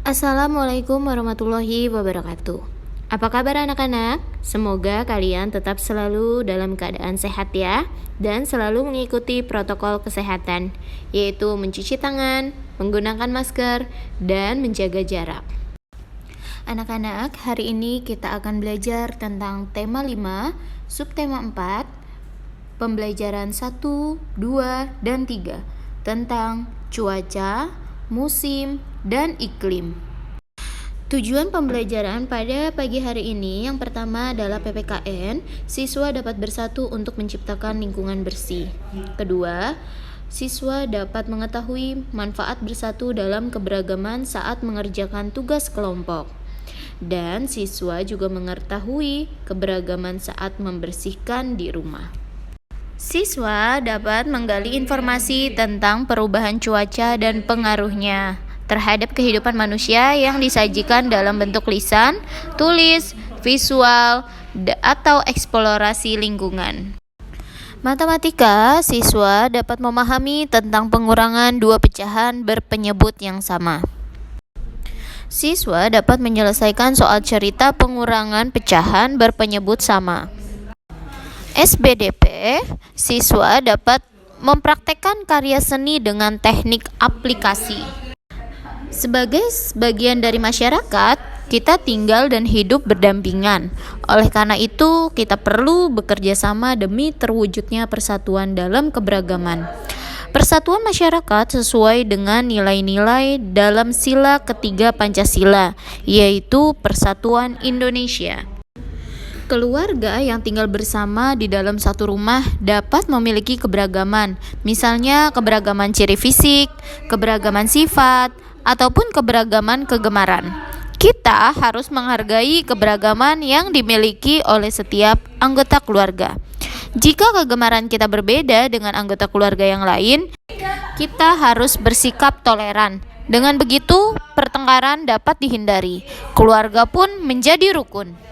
Assalamualaikum warahmatullahi wabarakatuh. Apa kabar anak-anak? Semoga kalian tetap selalu dalam keadaan sehat ya, dan selalu mengikuti protokol kesehatan, yaitu mencuci tangan, menggunakan masker, dan menjaga jarak. Anak-anak, hari ini kita akan belajar tentang tema 5, subtema 4, pembelajaran 1, 2, dan 3 tentang cuaca, musim, dan iklim. Tujuan pembelajaran pada pagi hari ini yang pertama adalah PPKN, siswa dapat bersatu untuk menciptakan lingkungan bersih. Kedua, siswa dapat mengetahui manfaat bersatu dalam keberagaman saat mengerjakan tugas kelompok. Dan siswa juga mengetahui keberagaman saat membersihkan di rumah. Siswa dapat menggali informasi tentang perubahan cuaca dan pengaruhnya terhadap kehidupan manusia yang disajikan dalam bentuk lisan, tulis, visual, atau eksplorasi lingkungan. Matematika, siswa dapat memahami tentang pengurangan dua pecahan berpenyebut yang sama. Siswa dapat menyelesaikan soal cerita pengurangan pecahan berpenyebut sama. SBDP, siswa dapat mempraktekkan karya seni dengan teknik aplikasi. Sebagai bagian dari masyarakat, kita tinggal dan hidup berdampingan. Oleh karena itu, kita perlu bekerja sama demi terwujudnya persatuan dalam keberagaman. Persatuan masyarakat sesuai dengan nilai-nilai dalam sila ketiga Pancasila, yaitu Persatuan Indonesia. Keluarga yang tinggal bersama di dalam satu rumah dapat memiliki keberagaman, misalnya keberagaman ciri fisik, keberagaman sifat, ataupun keberagaman kegemaran. Kita harus menghargai keberagaman yang dimiliki oleh setiap anggota keluarga. Jika kegemaran kita berbeda dengan anggota keluarga yang lain, kita harus bersikap toleran. Dengan begitu, pertengkaran dapat dihindari. Keluarga pun menjadi rukun.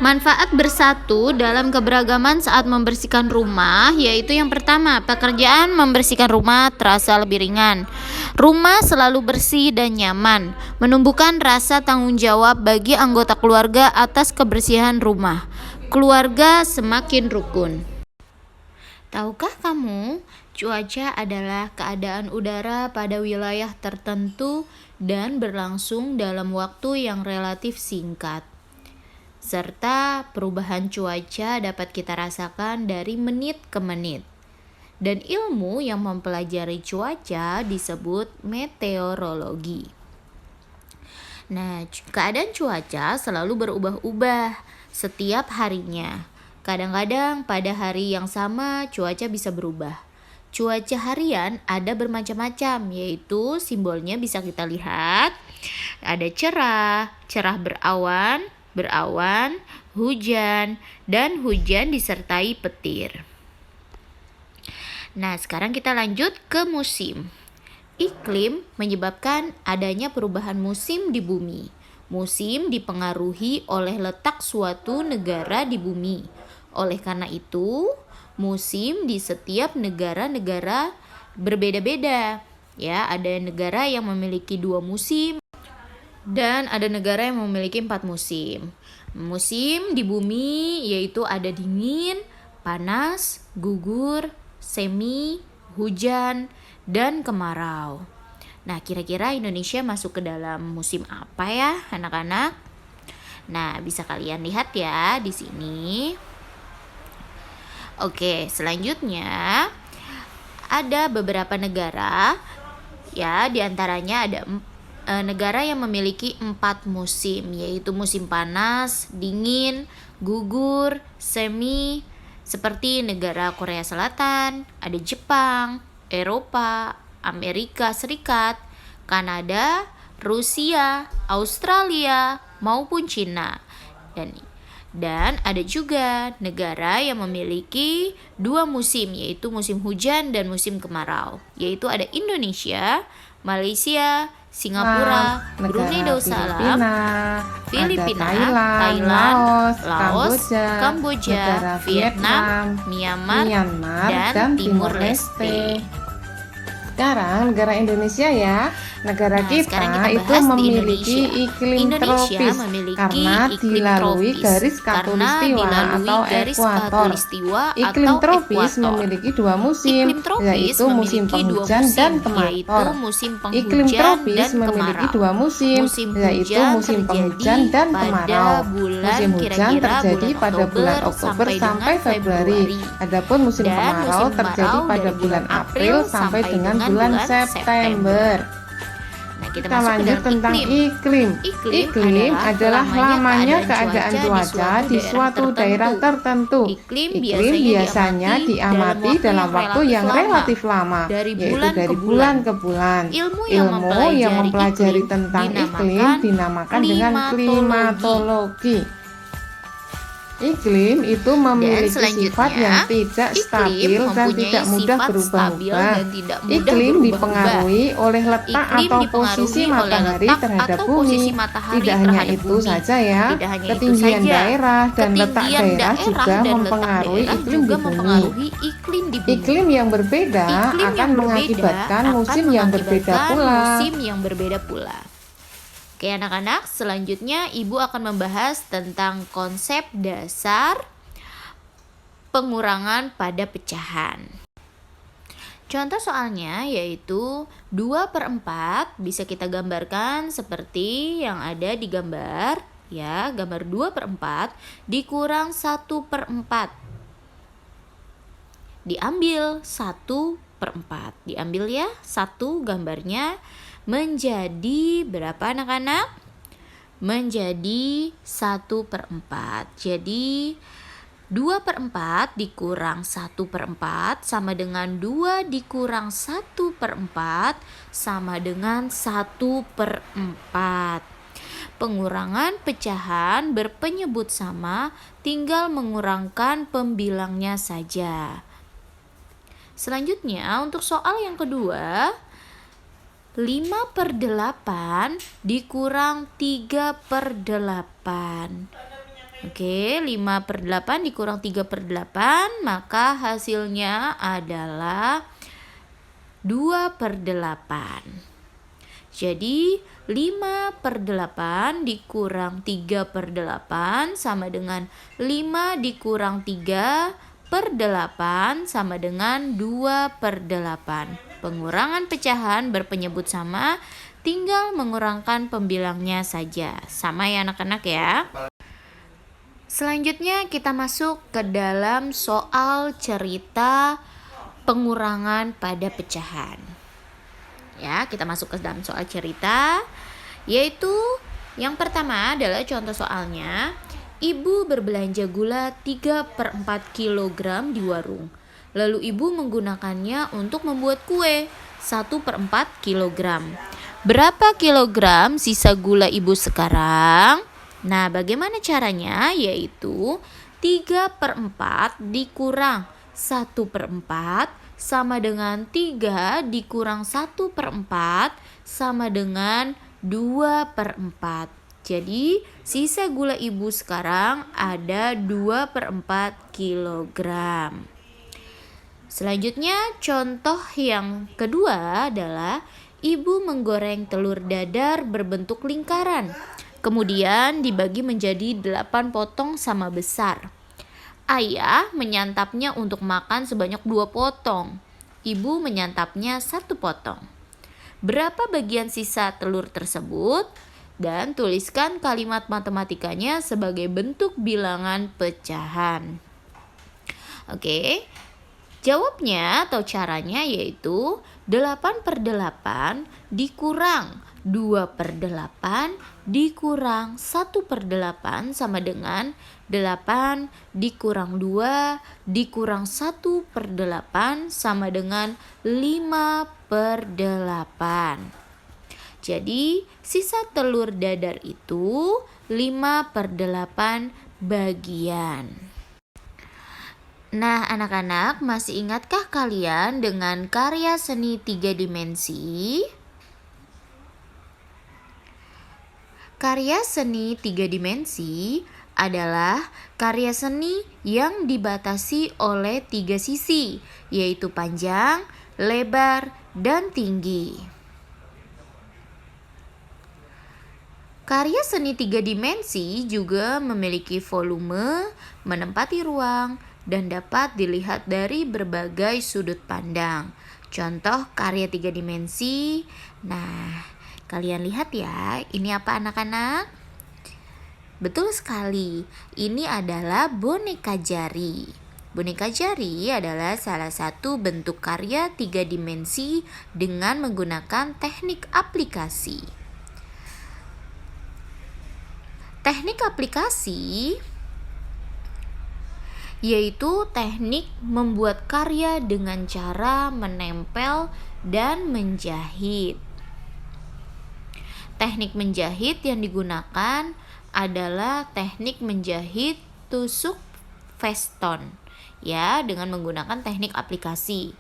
Manfaat bersatu dalam keberagaman saat membersihkan rumah, yaitu yang pertama, pekerjaan membersihkan rumah terasa lebih ringan. Rumah selalu bersih dan nyaman, menumbuhkan rasa tanggung jawab bagi anggota keluarga atas kebersihan rumah. Keluarga semakin rukun. Tahukah kamu, cuaca adalah keadaan udara pada wilayah tertentu dan berlangsung dalam waktu yang relatif singkat. Serta perubahan cuaca dapat kita rasakan dari menit ke menit. Dan ilmu yang mempelajari cuaca disebut meteorologi. Nah, keadaan cuaca selalu berubah-ubah setiap harinya. Kadang-kadang pada hari yang sama cuaca bisa berubah. Cuaca harian ada bermacam-macam, yaitu simbolnya bisa kita lihat. Ada cerah berawan, hujan, dan hujan disertai petir. Nah, sekarang kita lanjut ke musim. Iklim menyebabkan adanya perubahan musim di bumi. Musim dipengaruhi oleh letak suatu negara di bumi. Oleh karena itu, musim di setiap negara-negara berbeda-beda. Ya, ada negara yang memiliki 2 musim dan ada negara yang memiliki 4 musim. Musim di bumi yaitu ada dingin, panas, gugur, semi, hujan, dan kemarau. Nah, kira-kira Indonesia masuk ke dalam musim apa ya, anak-anak? Nah, bisa kalian lihat ya di sini. Oke, selanjutnya ada beberapa negara ya, diantaranya ada negara yang memiliki 4 musim, yaitu musim panas, dingin, gugur, semi, seperti negara Korea Selatan, ada Jepang, Eropa, Amerika Serikat, Kanada, Rusia, Australia, maupun Cina. Dan ada juga negara yang memiliki 2 musim, yaitu musim hujan dan musim kemarau, yaitu ada Indonesia, Malaysia, Singapura, Brunei Darussalam, Filipina, Thailand, Laos, Kamboja, Vietnam, Myanmar, dan Timur Leste. Sekarang negara Indonesia ya. Negara sekarang kita kita itu bahas di memiliki Indonesia. iklim Indonesia tropis memiliki karena iklim dilalui tropis. garis Karena khatulistiwa dilalui atau garis ekuator. khatulistiwa Iklim atau tropis ekuator. memiliki dua musim, Iklim tropis yaitu musim memiliki dua penghujan musim, dan yaitu temator. musim Iklim penghujan tropis dan memiliki kemarau. dua musim, Musim yaitu hujan musim terjadi penghujan dan pada kemarau. bulan Musim hujan kira-kira terjadi bulan pada bulan Oktober Oktober sampai Februari. Adapun musim Dan kemarau musim terjadi kemarau pada dari bulan April sampai dengan bulan September. Nah, kita Kita masuk ke lanjut dalam tentang iklim. iklim. Iklim Adalah lamanya keadaan cuaca di suatu daerah tertentu. Iklim biasanya diamati dalam waktu yang relatif lama, yaitu dari bulan ke bulan. Ilmu yang mempelajari tentang iklim dinamakan dengan klimatologi. Iklim itu memiliki sifat yang tidak stabil dan tidak mudah berubah-ubah. Iklim dipengaruhi oleh letak atau posisi matahari terhadap bumi. Tidak hanya itu saja ya, ketinggian daerah dan letak daerah juga mempengaruhi iklim di bumi. Iklim yang berbeda akan mengakibatkan musim yang berbeda pula. Oke anak-anak, selanjutnya Ibu akan membahas tentang konsep dasar pengurangan pada pecahan. Contoh soalnya yaitu 2/4 bisa kita gambarkan seperti yang ada di gambar. Ya, gambar 2/4 dikurang 1/4. Diambil 1/4. Diambil ya, satu gambarnya. Menjadi berapa anak-anak? Menjadi 1/4. Jadi 2/4 dikurang 1/4 sama dengan 2 dikurang 1/4 sama dengan 1/4. Pengurangan pecahan berpenyebut sama, tinggal mengurangkan pembilangnya saja. Selanjutnya untuk soal yang kedua, 5/8 dikurang 3/8. Oke, 5/8 dikurang 3/8, maka hasilnya adalah 2/8. Jadi 5/8 dikurang 3/8 sama dengan 5 dikurang 3/8 sama dengan 2/8. Pengurangan pecahan berpenyebut sama, tinggal mengurangkan pembilangnya saja. Sama ya anak-anak ya. Selanjutnya kita masuk ke dalam soal cerita pengurangan pada pecahan. Ya, kita masuk ke dalam soal cerita, yaitu yang pertama adalah contoh soalnya. Ibu berbelanja gula 3/4 kg di warung. Lalu ibu menggunakannya untuk membuat kue 1/4 kg. Berapa kilogram sisa gula ibu sekarang? Nah, bagaimana caranya? Yaitu 3/4 dikurang 1/4 sama dengan 3 dikurang 1/4 sama dengan 2/4. Jadi sisa gula ibu sekarang ada 2/4 kilogram. Selanjutnya contoh yang kedua adalah ibu menggoreng telur dadar berbentuk lingkaran. Kemudian dibagi menjadi 8 potong sama besar. Ayah menyantapnya untuk makan sebanyak 2 potong. Ibu menyantapnya 1 potong. Berapa bagian sisa telur tersebut? Dan tuliskan kalimat matematikanya sebagai bentuk bilangan pecahan. Oke. Jawabnya atau caranya yaitu 8/8 dikurang 2/8 dikurang 1/8 sama dengan 8 dikurang 2 dikurang 1/8 sama dengan 5/8. Jadi sisa telur dadar itu 5/8 bagian. Nah, anak-anak, masih ingatkah kalian dengan karya seni 3 dimensi? Karya seni 3 dimensi adalah karya seni yang dibatasi oleh 3 sisi, yaitu panjang, lebar, dan tinggi. Karya seni 3 dimensi juga memiliki volume, menempati ruang, dan dapat dilihat dari berbagai sudut pandang. Contoh karya 3 dimensi. Nah, kalian lihat ya, ini apa anak-anak? Betul sekali, ini adalah boneka jari. Boneka jari adalah salah satu bentuk karya 3 dimensi dengan menggunakan teknik aplikasi. Teknik aplikasi yaitu teknik membuat karya dengan cara menempel dan menjahit. Teknik menjahit yang digunakan adalah teknik menjahit tusuk Weston, ya, dengan menggunakan teknik aplikasi.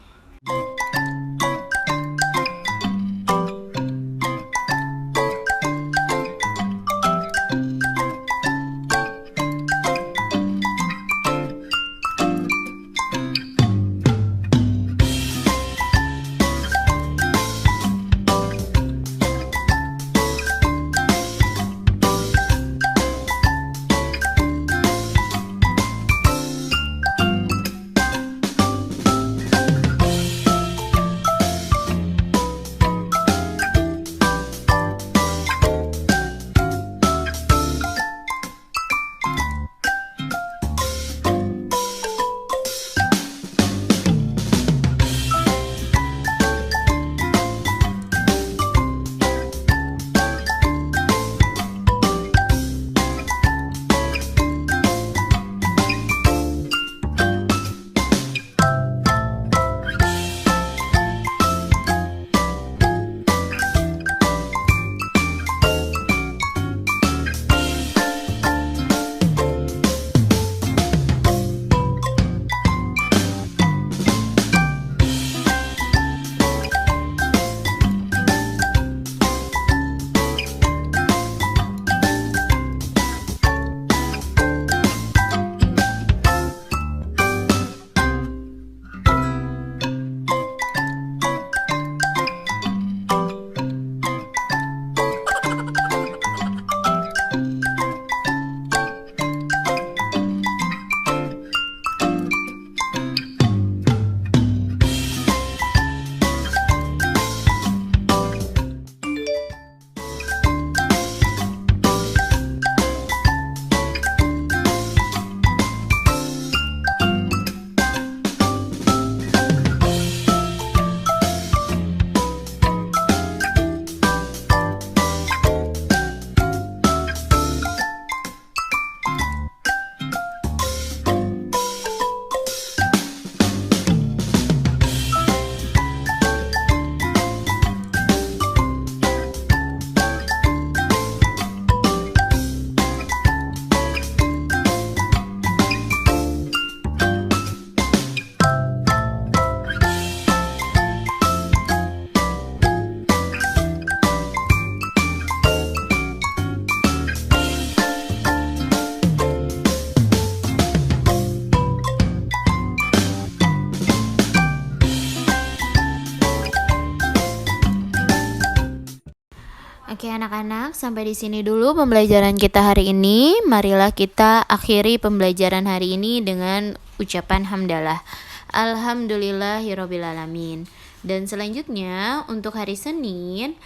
Oke anak-anak, sampai di sini dulu pembelajaran kita hari ini. Marilah kita akhiri pembelajaran hari ini dengan ucapan hamdalah. Alhamdulillahirobbilalamin. Dan selanjutnya untuk hari Senin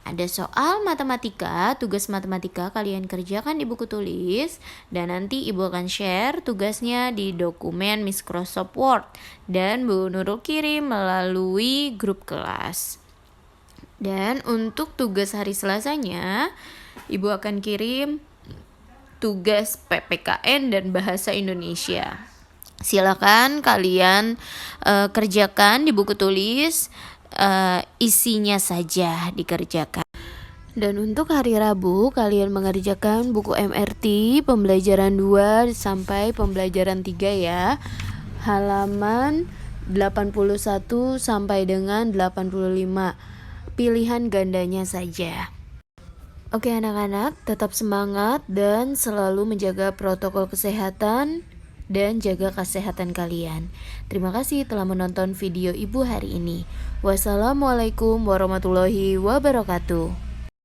ada soal matematika, tugas matematika kalian kerjakan di buku tulis dan nanti Ibu akan share tugasnya di dokumen Microsoft Word dan Bu Nurul kirim melalui grup kelas. Dan untuk tugas hari Selasanya, Ibu akan kirim tugas PPKN dan Bahasa Indonesia. Silakan kalian kerjakan di buku tulis, isinya saja dikerjakan. Dan untuk hari Rabu, kalian mengerjakan buku MRT pembelajaran 2 sampai pembelajaran 3 ya. Halaman 81 sampai dengan 85. Pilihan gandanya saja. Oke anak-anak, tetap semangat dan selalu menjaga protokol kesehatan dan jaga kesehatan kalian. Terima kasih telah menonton video Ibu hari ini. Wassalamualaikum warahmatullahi wabarakatuh.